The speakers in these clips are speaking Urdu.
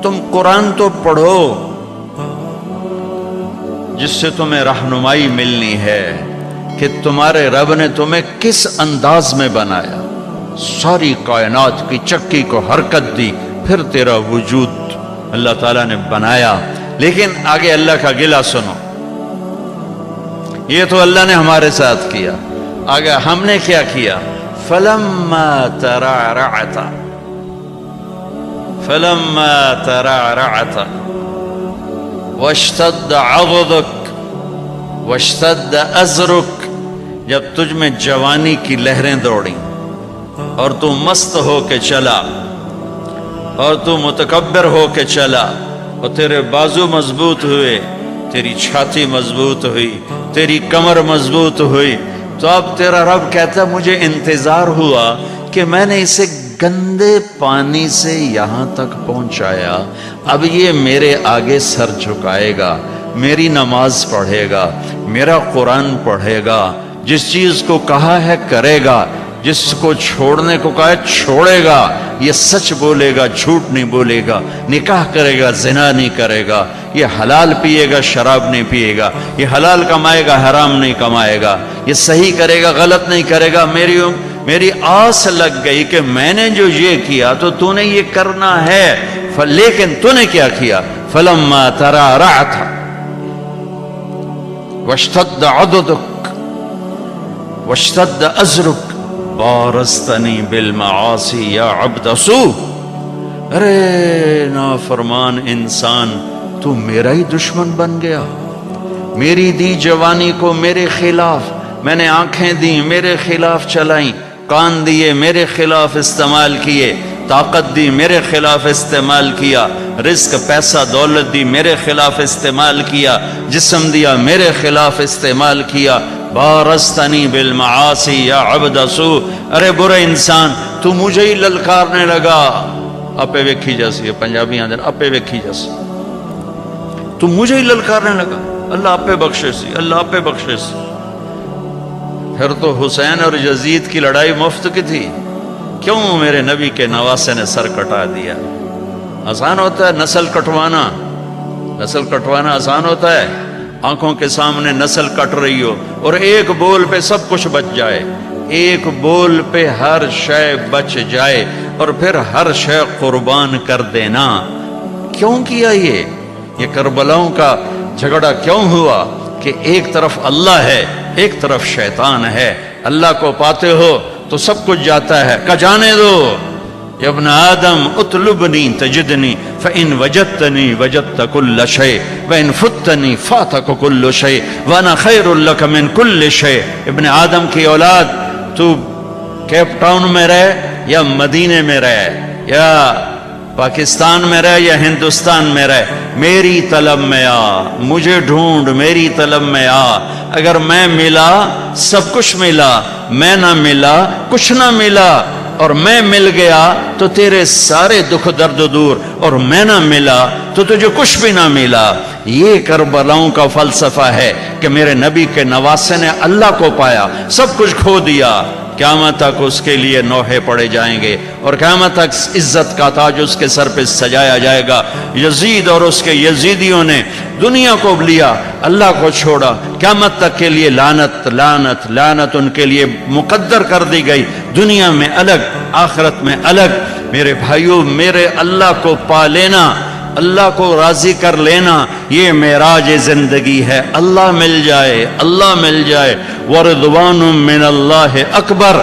تم قرآن تو پڑھو جس سے تمہیں رہنمائی ملنی ہے کہ تمہارے رب نے تمہیں کس انداز میں بنایا، ساری کائنات کی چکی کو حرکت دی، پھر تیرا وجود اللہ تعالیٰ نے بنایا۔ لیکن آگے اللہ کا گلہ سنو، یہ تو اللہ نے ہمارے ساتھ کیا، آگے ہم نے کیا کیا؟ فَلَمَّا تَرَعْرَعَتَ فَلَمَّا تَرَعْرَعَتَ وَاشْتَدَّ عَضُدُكَ وَاشْتَدَّ أَزْرُكَ، جب تجھ میں جوانی کی لہریں دوڑیں اور تو مست ہو کے چلا اور تو متکبر ہو کے چلا اور تیرے بازو مضبوط ہوئے، تیری چھاتی مضبوط ہوئی، تیری کمر مضبوط ہوئی، تو اب تیرا رب کہتا ہے مجھے انتظار ہوا کہ میں نے اسے گندے پانی سے یہاں تک پہنچایا، اب یہ میرے آگے سر جھکائے گا، میری نماز پڑھے گا، میرا قرآن پڑھے گا، جس چیز کو کہا ہے کرے گا، جس کو چھوڑنے کو کہا ہے چھوڑے گا، یہ سچ بولے گا، جھوٹ نہیں بولے گا، نکاح کرے گا، زنا نہیں کرے گا، یہ حلال پیے گا، شراب نہیں پیے گا، یہ حلال کمائے گا، حرام نہیں کمائے گا، یہ صحیح کرے گا، غلط نہیں کرے گا۔ میری آس لگ گئی کہ میں نے جو یہ کیا تو تو نے یہ کرنا ہے، لیکن تو نے کیا کیا؟ فَلَمَّا تَرَعْرَعْتَ وَاشْتَدَّ عَضُدُكَ وَاشْتَدَّ أَزْرُكَ بارستنی بالمعاصی یا عبد سوء، ارے نافرمان انسان، تو میرا ہی دشمن بن گیا، میری دی جوانی کو میرے خلاف، میں نے آنکھیں دی میرے خلاف چلائیں، کان دیے میرے خلاف استعمال کیے، طاقت دی میرے خلاف استعمال کیا، رزق پیسہ دولت دی میرے خلاف استعمال کیا، جسم دیا میرے خلاف استعمال کیا، بارستنی بالمعاصی یا عبد سوء، ارے برے انسان تو مجھے ہی للکارنے لگا، اپے ویکھی جیسی پنجابی آدھر اپے ویکھی جیسی، تو مجھے ہی للکارنے لگا، اللہ اپے بخشے سی، اللہ اپے بخشے سی۔ پھر تو حسین اور یزید کی لڑائی مفت کی تھی، کیوں میرے نبی کے نواسے نے سر کٹا دیا؟ آسان ہوتا ہے نسل کٹوانا، نسل کٹوانا آسان ہوتا ہے؟ آنکھوں کے سامنے نسل کٹ رہی ہو اور ایک بول پہ سب کچھ بچ جائے، ایک بول پہ ہر شے بچ جائے اور پھر ہر شے قربان کر دینا، کیوں کیا یہ کربلاؤں کا جھگڑا کیوں ہوا؟ کہ ایک طرف اللہ ہے، ایک طرف شیطان ہے، اللہ کو پاتے ہو تو سب کچھ جاتا ہے، کہ جانے دو، یا ابن آدم اطلبنی تجدنی فإن وجدتنی وجدت کل شیء وإن فتنی فاتک کل شیء وانا خیر لک من کل شیء۔ ابن آدم کی اولاد، تو کیپ ٹاؤن میں رہے یا مدینے میں رہے یا پاکستان میں رہے یا ہندوستان میں رہے، میری طلب میں آ، مجھے ڈھونڈ، میری طلب میں آ، اگر میں ملا سب کچھ ملا، میں نہ ملا کچھ نہ ملا، اور میں مل گیا تو تیرے سارے دکھ درد دور، اور میں نہ ملا تو تجھے کچھ بھی نہ ملا۔ یہ کربلاؤں کا فلسفہ ہے کہ میرے نبی کے نواسے نے اللہ کو پایا، سب کچھ کھو دیا، قیامت تک اس کے لیے نوحے پڑے جائیں گے اور قیامت تک عزت کا تاج اس کے سر پہ سجایا جائے گا۔ یزید اور اس کے یزیدیوں نے دنیا کو لیا، اللہ کو چھوڑا، قیامت تک کے لیے لعنت لعنت لعنت ان کے لیے مقدر کر دی گئی، دنیا میں الگ آخرت میں الگ۔ میرے بھائیوں، میرے اللہ کو پا لینا، اللہ کو راضی کر لینا، یہ معراج زندگی ہے۔ اللہ مل جائے، اللہ مل جائے، ورضوان من اللہ اکبر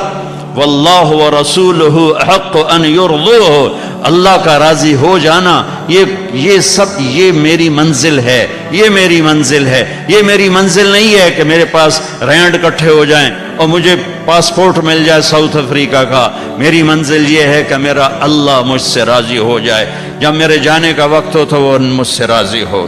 واللہ ورسولہ احق ان یرضوہ، اللہ کا راضی ہو جانا، یہ سب یہ میری منزل ہے، یہ میری منزل ہے۔ یہ میری منزل نہیں ہے کہ میرے پاس رینڈ کٹھے ہو جائیں اور مجھے پاسپورٹ مل جائے ساؤتھ افریقہ کا۔ میری منزل یہ ہے کہ میرا اللہ مجھ سے راضی ہو جائے، جب میرے جانے کا وقت ہو تو وہ مجھ سے راضی ہو۔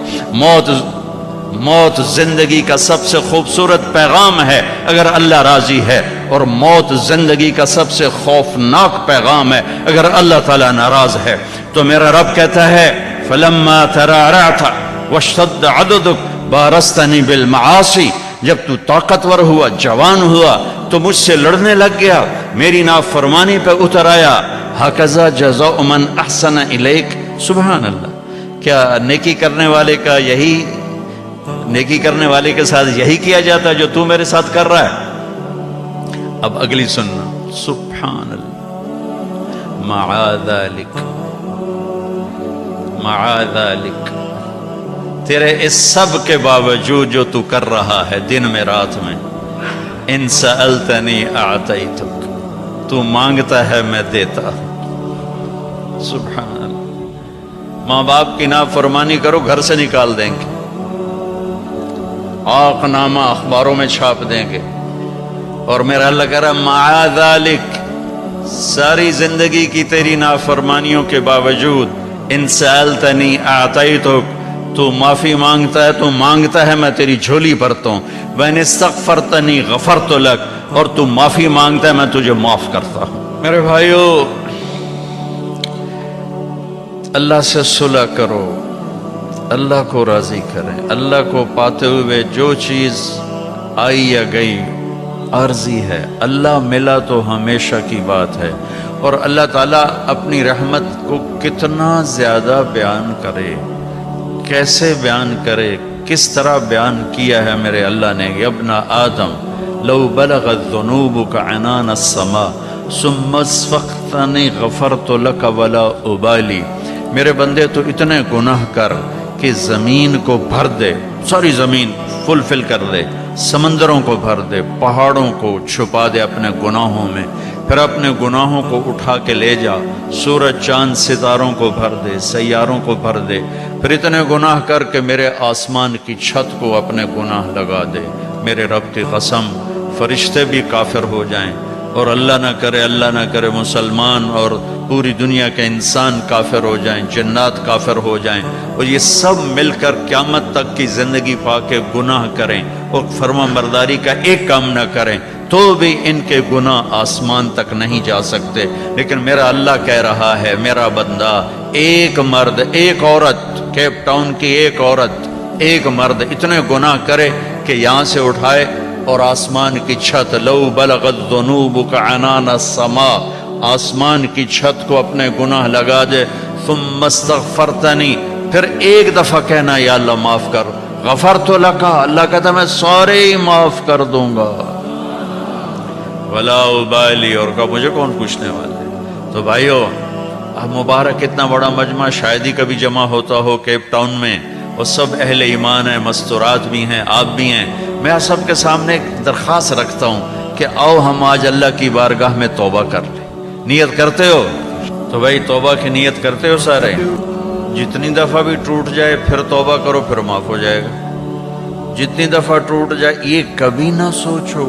موت زندگی کا سب سے خوبصورت پیغام ہے اگر اللہ راضی ہے، اور موت زندگی کا سب سے خوفناک پیغام ہے اگر اللہ تعالیٰ ناراض ہے۔ تو میرا رب کہتا ہے فَلَمَّا تَرَعْرَعْتَ وَاشْتَدَّ عَضُدُكَ بَارَزْتَنِي بِالْمَعَاصِي، جب تو طاقتور ہوا، جوان ہوا تو مجھ سے لڑنے لگ گیا، میری نافرمانی پہ اتر آیا۔ هَكَذَا جَزَاءُ مَنْ أَحْسَنَ إِلَيْكَ، سبحان اللہ۔ کیا نیکی کرنے والے کا یہی نیکی کرنے والے کے ساتھ یہی کیا جاتا ہے جو تو میرے ساتھ کر رہا ہے؟ اب اگلی سننا، سبحان اللہ، معاذ ذلک، تیرے اس سب کے باوجود جو تو کر رہا ہے دن میں رات میں، ان سألتنی اعطیتک، تو مانگتا ہے میں دیتا ہوں۔ سبحان اللہ، ماں باپ کی نافرمانی کرو گھر سے نکال دیں گے، آق نامہ اخباروں میں چھاپ دیں گے، اور میرا اللہ کہہ رہا معاذ ذلک، ساری زندگی کی تیری نافرمانیوں کے باوجود ان سألتنی اعطیتک، تو معافی مانگتا ہے، تو مانگتا ہے میں تیری جھولی بھرتا ہوں، وَإِنِ اسْتَغْفَرْتَنِي غَفَرْتُ لَكَ، اور تو معافی مانگتا ہے میں تجھے معاف کرتا ہوں۔ میرے بھائیو، اللہ سے صلح کرو، اللہ کو راضی کریں، اللہ کو پاتے ہوئے جو چیز آئی یا گئی عارضی ہے، اللہ ملا تو ہمیشہ کی بات ہے۔ اور اللہ تعالیٰ اپنی رحمت کو کتنا زیادہ بیان کرے، کیسے بیان کرے، کس طرح بیان کیا ہے میرے اللہ نے، یا ابن آدم لو بلغت ذنوبک عنان السماء ثم استغفرتنی غفرت لک ولا ابالی، میرے بندے تو اتنے گناہ کر کہ زمین کو بھر دے، ساری زمین فل کر دے، سمندروں کو بھر دے، پہاڑوں کو چھپا دے اپنے گناہوں میں، پھر اپنے گناہوں کو اٹھا کے لے جا، سورج چاند ستاروں کو بھر دے، سیاروں کو بھر دے، پھر اتنے گناہ کر کے میرے آسمان کی چھت کو اپنے گناہ لگا دے، میرے رب کی قسم فرشتے بھی کافر ہو جائیں، اور اللہ نہ کرے مسلمان اور پوری دنیا کے انسان کافر ہو جائیں، جنات کافر ہو جائیں، اور یہ سب مل کر قیامت تک کی زندگی پا کے گناہ کریں اور فرما برداری کا ایک کام نہ کریں، تو بھی ان کے گناہ آسمان تک نہیں جا سکتے۔ لیکن میرا اللہ کہہ رہا ہے میرا بندہ، ایک مرد ایک عورت، کیپ ٹاؤن کی ایک عورت ایک مرد اتنے گناہ کرے کہ یہاں سے اٹھائے اور آسمان کی چھت، لو بلغت ذنوبک عنان السماء، آسمان کی چھت کو اپنے گناہ لگا دے، ثم استغفرتنی، پھر ایک دفعہ کہنا یا اللہ معاف کر، غفرت لک، اللہ کہتا میں سارے ہی معاف کر دوں گا، ولا ابالی، اور کہا مجھے کون پوچھنے والے۔ تو بھائیو، اب مبارک اتنا بڑا مجمع شاید ہی کبھی جمع ہوتا ہو کیپ ٹاؤن میں، اور سب اہل ایمان ہیں، مستورات بھی ہیں، آپ بھی ہیں، میں آپ سب کے سامنے ایک درخواست رکھتا ہوں کہ آؤ ہم آج اللہ کی بارگاہ میں توبہ کر لیں۔ نیت کرتے ہو؟ تو بھائی توبہ کی نیت کرتے ہو سارے؟ جتنی دفعہ بھی ٹوٹ جائے پھر توبہ کرو، پھر معاف ہو جائے گا۔ جتنی دفعہ ٹوٹ جائے یہ کبھی نہ سوچو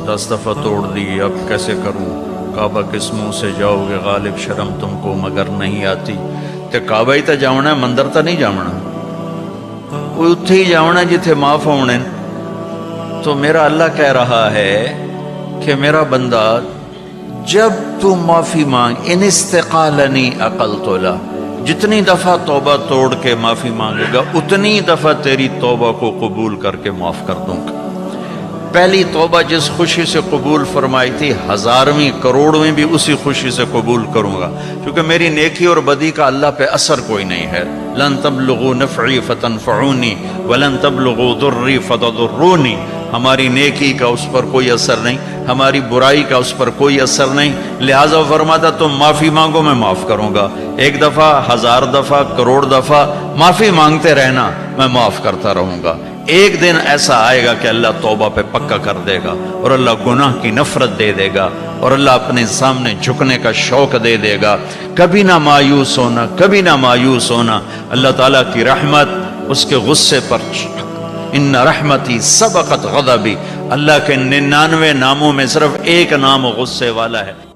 10 دفعہ توڑ دی اب کیسے کروں، کعبہ کس منہ سے جاؤ گے غالب، شرم تم کو مگر نہیں آتی، تے کعبہ ہی تا جاؤنا ہے، مندر تا نہیں جاؤنا، وہ اتھے ہی جاؤنا جتھے معاف ہونے۔ تو میرا اللہ کہہ رہا ہے کہ میرا بندہ جب تو معافی مانگ، ان استقالنی عقلت لہ، جتنی دفعہ توبہ توڑ کے معافی مانگے گا اتنی دفعہ تیری توبہ کو قبول کر کے معاف کر دوں گا۔ پہلی توبہ جس خوشی سے قبول فرمائی تھی، 1000ویں کروڑویں بھی اسی خوشی سے قبول کروں گا، کیونکہ میری نیکی اور بدی کا اللہ پہ اثر کوئی نہیں ہے۔ لن تبلغوا نفعی فتنفعونی ولن تبلغوا ضری فتضرونی، ہماری نیکی کا اس پر کوئی اثر نہیں، ہماری برائی کا اس پر کوئی اثر نہیں، لہٰذا فرماتا تم معافی مانگو میں معاف کروں گا، 1 دفعہ 1000 دفعہ کروڑ دفعہ معافی مانگتے رہنا، میں معاف کرتا رہوں گا۔ ایک دن ایسا آئے گا کہ اللہ توبہ پہ پکا کر دے گا، اور اللہ گناہ کی نفرت دے دے گا، اور اللہ اپنے سامنے جھکنے کا شوق دے دے گا۔ کبھی نہ مایوس ہونا، کبھی نہ مایوس ہونا، اللہ تعالیٰ کی رحمت اس کے غصے پر، ان رحمتی سبقت غضبی، اللہ کے 99 ناموں میں صرف ایک نام غصے والا ہے۔